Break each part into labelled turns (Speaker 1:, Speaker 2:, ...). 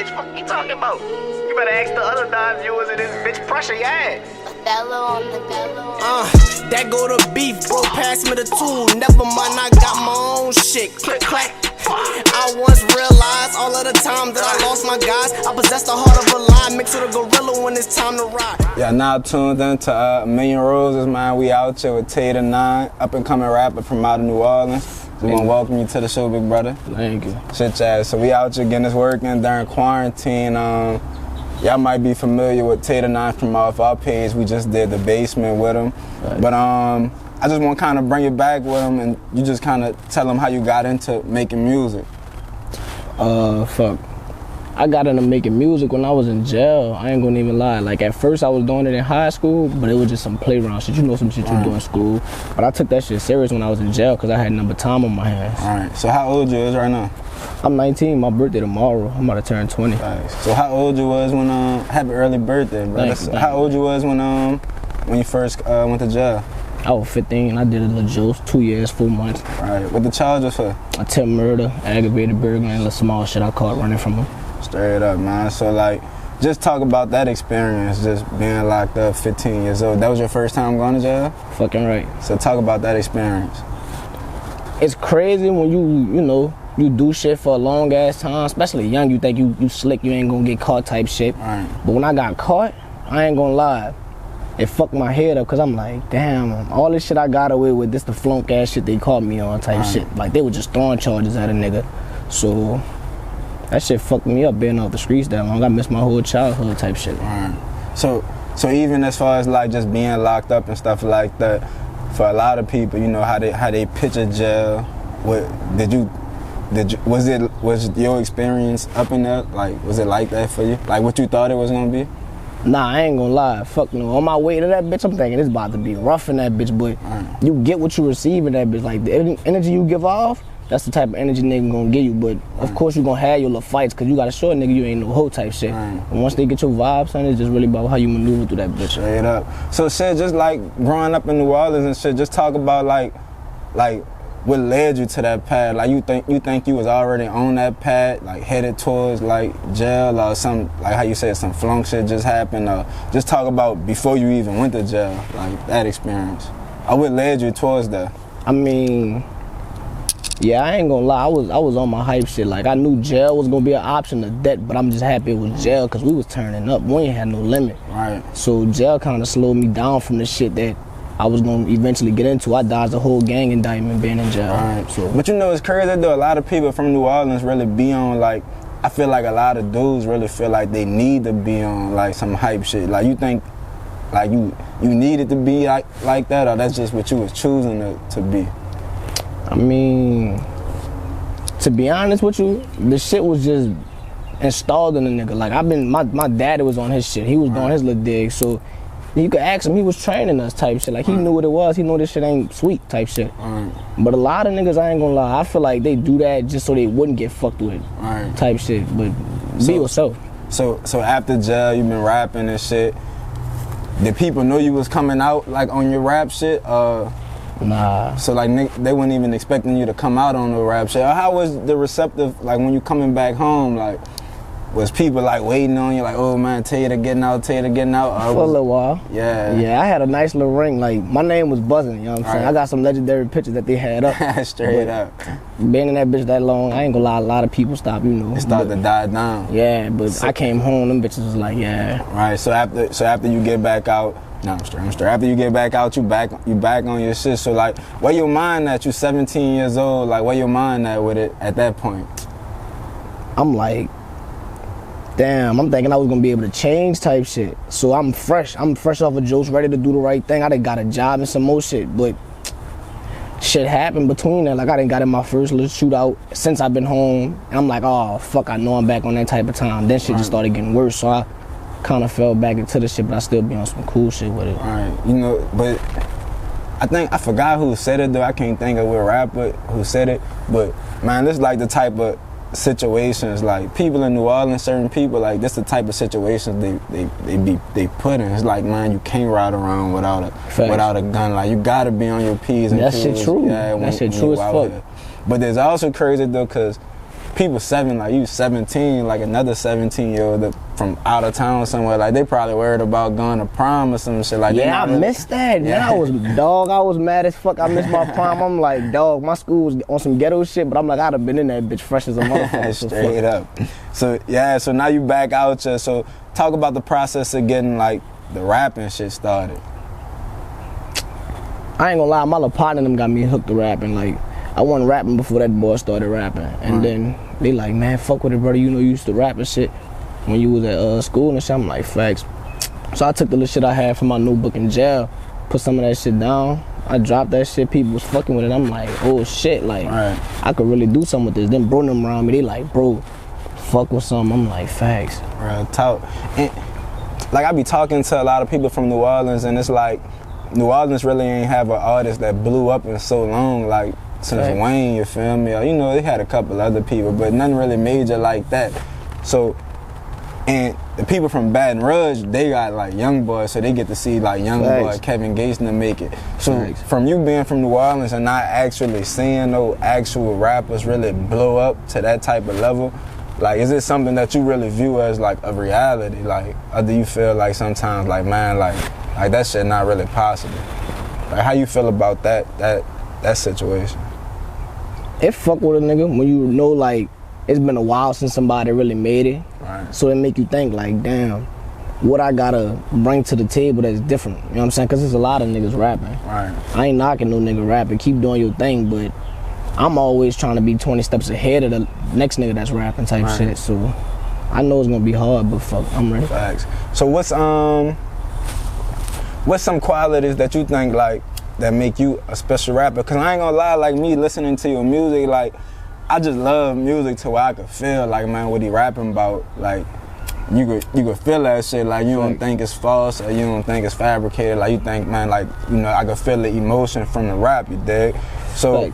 Speaker 1: bitch. Fuck you talking about? You better ask the other non-viewers in this bitch pressure your ass.
Speaker 2: That go to beef, bro, pass me the tool. Never mind, I got my own shit. Click, clack. I once realized all of the time that I lost my guys. I possess the heart of a lion, mixed with a gorilla when it's time to ride.
Speaker 3: Yeah, now tuned into Million Roses, man. We out here with T9yda, up and coming rapper from out of New Orleans. We want to welcome you to the show, big brother.
Speaker 2: Thank you.
Speaker 3: Shit, Chad. So we out here getting this working during quarantine. Y'all might be familiar with T9yda from off our page. We just did the basement with him. Right. But I just want to kind of bring it back with him, and you just kind of tell him how you got into making music.
Speaker 2: Fuck. I got into making music when I was in jail. I ain't gonna even lie. Like, at first I was doing it in high school, but it was just some playground shit. You know, some shit you do in school. But I took that shit serious when I was in jail because I had number time on my hands.
Speaker 3: Alright, so how old you is right now?
Speaker 2: I'm 19, my birthday tomorrow. I'm about to turn 20.
Speaker 3: Nice. So how old you was when, happy early birthday, bro. How old you was when you first went to jail?
Speaker 2: I was 15, I did a little juice, 2 years, 4 months.
Speaker 3: Right, what the charges for?
Speaker 2: Attempted murder, aggravated burglary, and the small shit I caught running from him.
Speaker 3: Straight up, man. So like, just talk about that experience, just being locked up, 15 years old. That was your first time going to jail?
Speaker 2: Fucking right.
Speaker 3: So talk about that experience.
Speaker 2: It's crazy when you do shit for a long ass time, especially young. You think you slick, you ain't gonna get caught type shit.
Speaker 3: Right.
Speaker 2: But when I got caught, I ain't gonna lie, it fucked my head up, cause I'm like, damn, all this shit I got away with, this the flunk ass shit they caught me on type shit. Like, they were just throwing charges at a nigga. So that shit fucked me up being off the streets that long. I missed my whole childhood type shit.
Speaker 3: Right. So even as far as like just being locked up and stuff like that, for a lot of people, you know how they picture jail. Was your experience up in there? Like, was it like that for you? Like what you thought it was gonna be?
Speaker 2: Nah, I ain't gonna lie. Fuck no. On my way to that bitch, I'm thinking it's about to be rough in that bitch, but you get what you receive in that bitch. Like, the energy you give off, that's the type of energy nigga gonna give you. But of course you gonna have your little fights, cause you gotta show a nigga you ain't no hoe type shit. And once they get your vibes, son, it's just really about how you maneuver through that bitch.
Speaker 3: Straight up. So shit, just like growing up in New Orleans and shit, just talk about like what led you to that path. Like, you think you was already on that path, like headed towards like jail or some, like how you said, some flunk shit just happened, or just talk about before you even went to jail, like that experience. Or what led you towards that?
Speaker 2: I mean, yeah, I ain't gonna lie, I was on my hype shit. Like, I knew jail was gonna be an option to death, but I'm just happy it was jail because we was turning up. We ain't had no limit.
Speaker 3: Right.
Speaker 2: So jail kind of slowed me down from the shit that I was gonna eventually get into. I dodged a whole gang indictment being in jail.
Speaker 3: Right.
Speaker 2: So,
Speaker 3: but you know, it's crazy though. A lot of people from New Orleans really be on, like, I feel like a lot of dudes really feel like they need to be on like some hype shit. Like, you think like you needed to be like that, or that's just what you was choosing to be?
Speaker 2: I mean, to be honest with you, the shit was just installed in the nigga. Like, my daddy was on his shit. He was doing his little dig, so you could ask him, he was training us type shit. Like, he knew what it was. He knew this shit ain't sweet type shit. But a lot of niggas, I ain't gonna lie, I feel like they do that just so they wouldn't get fucked with type shit. But be yourself. So
Speaker 3: after jail, you been rapping and shit. Did people know you was coming out like on your rap shit?
Speaker 2: Nah.
Speaker 3: So like they weren't even expecting you to come out on the rap shit. Or how was the receptive, like when you coming back home, like was people like waiting on you, like, oh man, T9yda getting out? For a
Speaker 2: little while.
Speaker 3: Yeah.
Speaker 2: Yeah, I had a nice little ring. Like, my name was buzzing, you know what I'm saying? I got some legendary pictures that they had up.
Speaker 3: Straight up.
Speaker 2: Being in that bitch that long, I ain't gonna lie, a lot of people stopped, you know.
Speaker 3: It started to die down.
Speaker 2: Yeah, but I came home, them bitches was like, yeah.
Speaker 3: Right, so after you get back out, I'm straight. After you get back out, you back on your shit. So like, where your mind at? You 17 years old, like where your mind at with it at that point?
Speaker 2: I'm like, damn, I'm thinking I was gonna be able to change type shit. So I'm fresh off of jokes, ready to do the right thing. I done got a job and some more shit, but shit happened between that. Like, I done got in my first little shootout since I've been home. And I'm like, oh, fuck, I know I'm back on that type of time. Then shit just started getting worse, so I kind of fell back into the shit, but I still be on some cool shit with it.
Speaker 3: Right, you know, but I forgot who said it though. I can't think of what rapper who said it, but man, this is like the type of situations, like people in New Orleans, certain people, like this the type of situations they put in. It's like, man, you can't ride around without a gun. Like, you gotta be on your P's and Q's.
Speaker 2: That shit true.
Speaker 3: Yeah,
Speaker 2: that shit true as fuck.
Speaker 3: But there's also crazy though, cause people like you 17, like another 17-year-old from out of town somewhere, like they probably worried about going to prom or some shit. Like
Speaker 2: yeah, I missed that. Yeah, I was mad as fuck. I missed my prom. I'm like, dog, my school was on some ghetto shit, but I'm like, I'd have been in that bitch fresh as a motherfucker.
Speaker 3: Straight up. So yeah, so now you back out here. So talk about the process of getting like the rapping shit started.
Speaker 2: I ain't gonna lie, my little partner them got me hooked to rapping. Like, I wasn't rapping before that boy started rapping. And then they like, man, fuck with it, brother. You know you used to rap and shit when you was at school and shit. I'm like, facts. So I took the little shit I had from my notebook in jail, put some of that shit down. I dropped that shit, people was fucking with it. I'm like, oh shit, like, I could really do something with this. Then bro them around me, they like, bro, fuck with something. I'm like, facts.
Speaker 3: Real talk. And, like, I be talking to a lot of people from New Orleans, and it's like, New Orleans really ain't have an artist that blew up in so long, like, since Wayne, you feel me? Or, you know, they had a couple other people, but nothing really major like that. So, and the people from Baton Rouge, they got like young boys, so they get to see like young boy Kevin Gates to make it. So from you being from New Orleans and not actually seeing no actual rappers really blow up to that type of level, like, is it something that you really view as like a reality? Like, or do you feel like sometimes like, man, like that shit not really possible? Like, how you feel about that situation?
Speaker 2: It fuck with a nigga when you know like it's been a while since somebody really made it. Right. So it make you think like, damn, what I gotta bring to the table that's different. You know what I'm saying? Cause there's a lot of niggas rapping. Right. I ain't knocking no nigga rapping. Keep doing your thing, but I'm always trying to be 20 steps ahead of the next nigga that's rapping type shit. So I know it's gonna be hard, but fuck, I'm ready.
Speaker 3: Facts. So what's some qualities that you think like that make you a special rapper? Cause I ain't gonna lie, like me listening to your music, like I just love music to where I could feel like, man, what he rapping about. Like you could feel that shit. Like you don't think it's false or you don't think it's fabricated. Like you think, man, like, you know, I could feel the emotion from the rap, you dig? So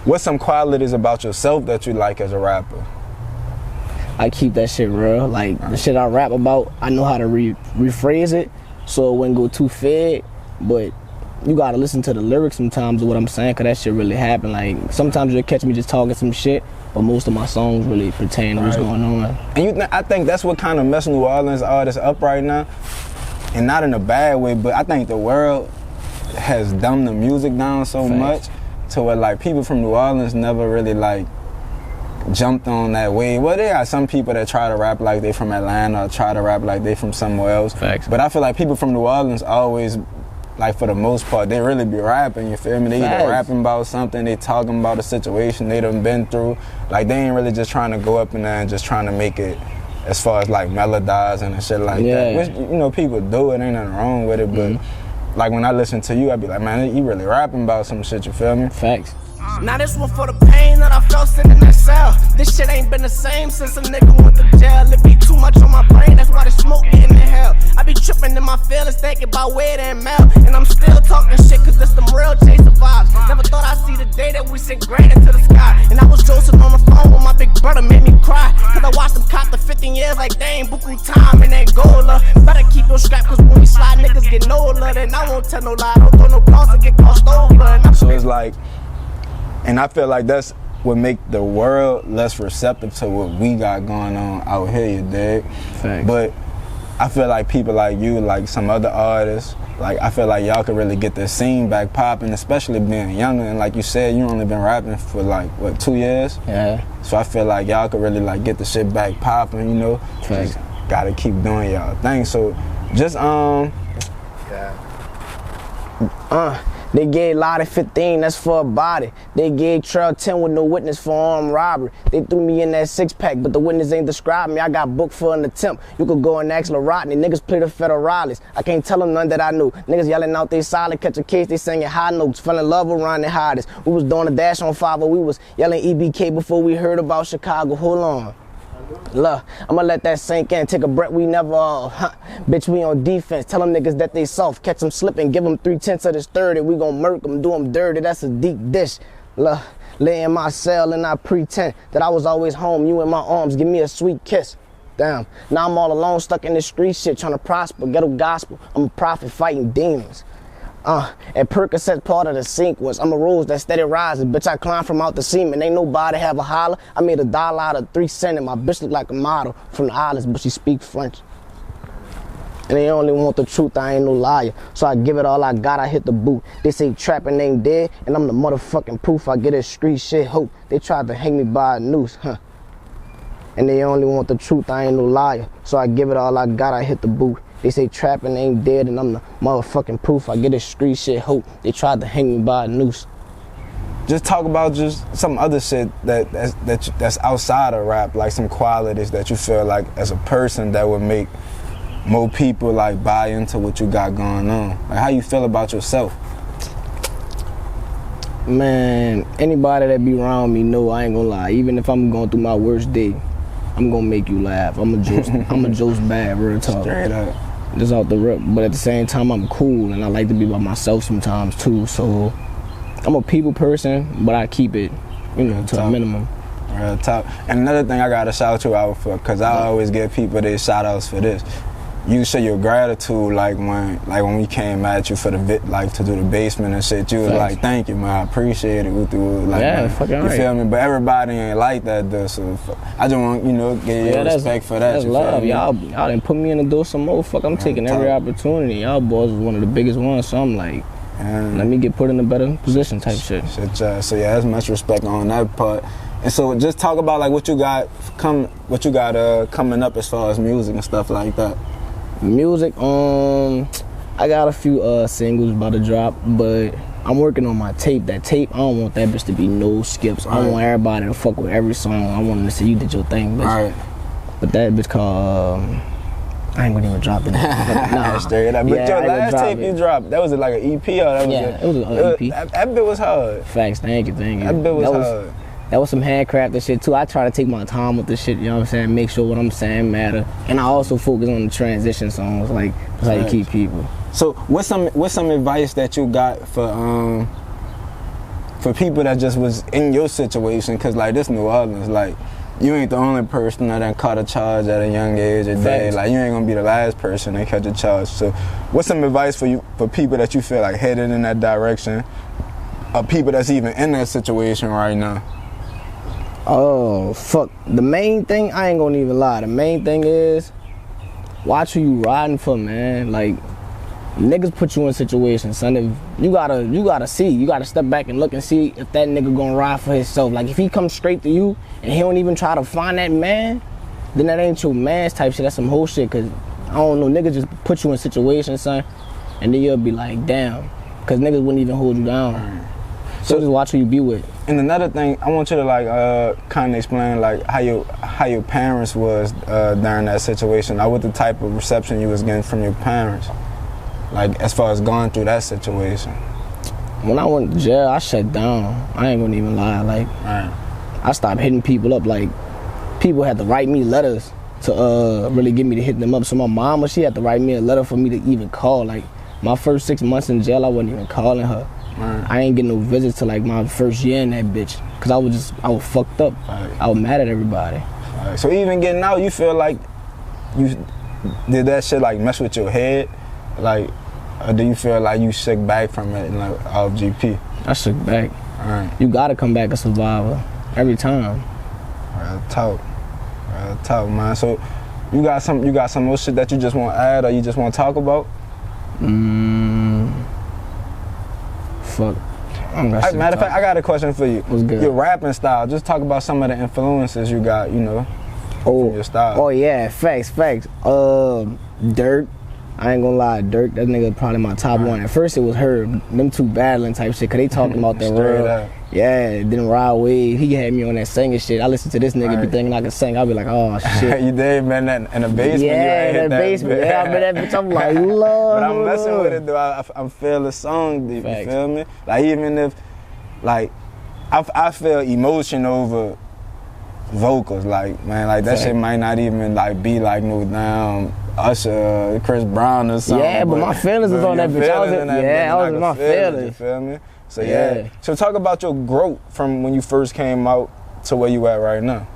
Speaker 3: what's some qualities about yourself that you like as a rapper?
Speaker 2: I keep that shit real. Like the shit I rap about, I know how to rephrase it so it wouldn't go too fed, but you gotta listen to the lyrics sometimes of what I'm saying, cause that shit really happen. Like sometimes you'll catch me just talking some shit, but most of my songs really pertain to what's going on.
Speaker 3: And I think that's what kind of mess New Orleans artists up right now, and not in a bad way, but I think the world has dumbed the music down so much to where like people from New Orleans never really like jumped on that wave. Well, there are some people that try to rap like they from Atlanta or try to rap like they from somewhere else. But I feel like people from New Orleans always, like for the most part, they really be rapping, you feel me? They either rapping about something, they talking about a situation they done been through. Like they ain't really just trying to go up in there and just trying to make it as far as like melodizing and shit like that. Which, you know, people do it, ain't nothing wrong with it, but like when I listen to you, I be like, man, you really rapping about some shit, you feel me?
Speaker 2: Facts.
Speaker 1: Now this one for the pain that I felt sitting in that cell. This shit ain't been the same since a nigga went to jail. It be too much on my brain, that's why the smoke getting in hell. I be tripping in my feelings, thinking about where and melt. And I'm still talking shit, cause this them real chaser vibes. Never thought I'd see the day that we sent grand into the sky. And I was Joseph on the phone with my big brother, made me cry. Cause I watched them cop the 15 years like they ain't buku time in Angola. Better keep your strap, cause when we slide, niggas get NOLA. Then I won't tell no lie, don't throw no cross and get crossed over.
Speaker 3: So it's like, and I feel like that's what make the world less receptive to what we got going on out here, you dig?
Speaker 2: Thanks.
Speaker 3: But I feel like people like you, like some other artists, like I feel like y'all could really get the scene back popping, especially being younger. And like you said, you only been rapping for like, what, 2 years?
Speaker 2: Yeah.
Speaker 3: So I feel like y'all could really like get the shit back popping, you know?
Speaker 2: Thanks.
Speaker 3: Just gotta keep doing y'all thing. So just,
Speaker 2: They gave Lottie 15, that's for a body. They gave Trail 10 with no witness for armed robbery. They threw me in that 6-pack, but the witness ain't described me. I got booked for an attempt. You could go and ask LaRotney. Niggas play the federales. I can't tell them none that I knew. Niggas yelling out they solid, catch a case, they singing high notes. Fell in love around the hottest. We was doing a dash on 5, we was yelling EBK before we heard about Chicago. Hold on. Look, I'ma let that sink in, take a breath, we never, bitch, we on defense, tell them niggas that they soft, catch them slipping, give them 3/10 of this 30, we gon' murk them, do them dirty, that's a deep dish. Look, lay in my cell and I pretend that I was always home, you in my arms, give me a sweet kiss. Damn, now I'm all alone, stuck in this street shit, trying to prosper, ghetto gospel, I'm a prophet fighting demons. And Percocet part of the sink was I'm a rose that steady rising. Bitch, I climb from out the cement. Ain't nobody have a holler. I made $1 out of 3 cents and my bitch look like a model from the islands, but she speak French. And they only want the truth, I ain't no liar. So I give it all I got, I hit the boot. They say trapping ain't dead, and I'm the motherfucking proof. I get that street shit hope. They tried to hang me by a noose, huh? And they only want the truth, I ain't no liar. So I give it all I got, I hit the boot. They say trapping ain't dead, and I'm the motherfucking proof. I get that street shit hope. They tried to hang me by a noose.
Speaker 3: Just talk about just some other shit that's outside of rap, like some qualities that you feel like as a person that would make more people like buy into what you got going on. Like how you feel about yourself?
Speaker 2: Man, anybody that be around me know I ain't gonna lie. Even if I'm going through my worst day, I'm gonna make you laugh. I'm a Joe's bad, real talk.
Speaker 3: Straight up.
Speaker 2: Just off the rip. But at the same time, I'm cool and I like to be by myself sometimes too. So I'm a people person, but I keep it, to a minimum.
Speaker 3: Real talk. And another thing I gotta shout you out for, cause I always give people their shout outs for this. You show your gratitude like when we came at you for to do the basement and shit. You was like, thank you, man, I appreciate it. Like,
Speaker 2: yeah,
Speaker 3: man,
Speaker 2: fucking
Speaker 3: you
Speaker 2: right.
Speaker 3: feel me? But everybody ain't like that though. So I just want give you respect for that.
Speaker 2: That's love. Y'all done put me in the door some more. Fuck, I'm taking every opportunity. Y'all boys was one of the biggest ones. So I'm like, let me get put in a better position type shit.
Speaker 3: So yeah, that's much respect on that part. And so just talk about like what you got coming up as far as music and stuff like that.
Speaker 2: Music, I got a few singles about to drop, but I'm working on my tape. That tape, I don't want that bitch to be no skips. I want everybody to fuck with every song. I want them to say you did your thing, bitch.
Speaker 3: Right.
Speaker 2: But that bitch called, I ain't gonna even drop it.
Speaker 3: Nah, straight up. But your last tape you dropped, that was like an EP or that was
Speaker 2: it was an EP.
Speaker 3: That bit was hard.
Speaker 2: Facts, thank you.
Speaker 3: That bit was hard.
Speaker 2: That was some handcrafted shit too. I try to take my time with this shit, you know what I'm saying? Make sure what I'm saying matter. And I also focus on the transition songs, like that's how you keep people.
Speaker 3: So what's some advice that you got for people that just was in your situation? Cause like this New Orleans, like you ain't the only person that done caught a charge at a young age or day. Like you ain't gonna be the last person that catch a charge. So what's some advice for people that you feel like headed in that direction, or people that's even in that situation right now?
Speaker 2: Oh, fuck. The main thing, I ain't gonna even lie. The main thing is, watch who you riding for, man. Like, niggas put you in situations, son. If you gotta see. You gotta step back and look and see if that nigga gonna ride for himself. Like, if he comes straight to you and he don't even try to find that man, then that ain't your man's type shit. That's some whole shit. Cause, I don't know, niggas just put you in situations, son. And then you'll be like, damn. Cause niggas wouldn't even hold you down. So just watch who you be with.
Speaker 3: And another thing, I want you to like kind of explain like how your parents was during that situation. Like what the type of reception you was getting from your parents, like as far as going through that situation.
Speaker 2: When I went to jail, I shut down. I ain't gonna even lie. Like I stopped hitting people up. Like people had to write me letters to really get me to hit them up. So my mama, she had to write me a letter for me to even call. Like my first 6 months in jail, I wasn't even calling her. I ain't getting no visits till like my first year in that bitch. Cause I was fucked up. I was mad at everybody.
Speaker 3: So even getting out, you feel like you did that shit like mess with your head? Like, or do you feel like you shook back from it and like off GP?
Speaker 2: I shook back. You gotta come back a survivor every time.
Speaker 3: Real talk, man. So you got some more shit that you just want to add or you just want to talk about?
Speaker 2: Fuck.
Speaker 3: Matter of fact, I got a question for you.
Speaker 2: What's good?
Speaker 3: Your rapping style. Just talk about some of the influences you got, from your style.
Speaker 2: Oh yeah, facts. Dirk. I ain't gonna lie, Dirk, that nigga probably my top one. At first it was her, them two battling type shit, cause they talking about that real. Yeah, then Rod Wave, he had me on that singing shit. I listen to this nigga be thinking I can sing. I'll be like, oh shit.
Speaker 3: You did, man, in the basement.
Speaker 2: Yeah, that basement. Yeah, I'm in that bitch. I'm like, Lord.
Speaker 3: But I'm messing with it though. I'm feeling the song deep. You feel me? Like even if, like, I feel emotion over vocals. Like man, like that shit might not even like be like no damn Usher, Chris Brown or something.
Speaker 2: Yeah, but my feelings was on that bitch. I was in my feelings.
Speaker 3: You feel me? So yeah. So talk about your growth from when you first came out to where you at right now.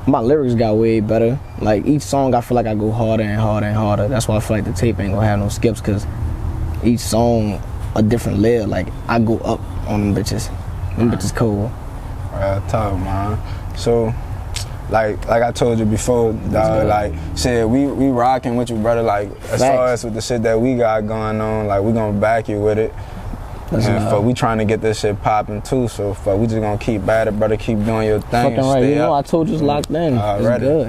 Speaker 2: My lyrics got way better. Like each song, I feel like I go harder and harder and harder. That's why I feel like the tape ain't gonna have no skips, cause each song a different layer. Like I go up on them bitches. Them bitches cool.
Speaker 3: Real talk, man. So, like I told you before, dog, like, shit, we rocking with you, brother. Like, as far as with the shit that we got going on, like, we gonna back you with it. And we trying to get this shit popping too, so we just gonna keep at it, brother. Keep doing your thing.
Speaker 2: Fucking right. You know, I told you it's locked in. It's good.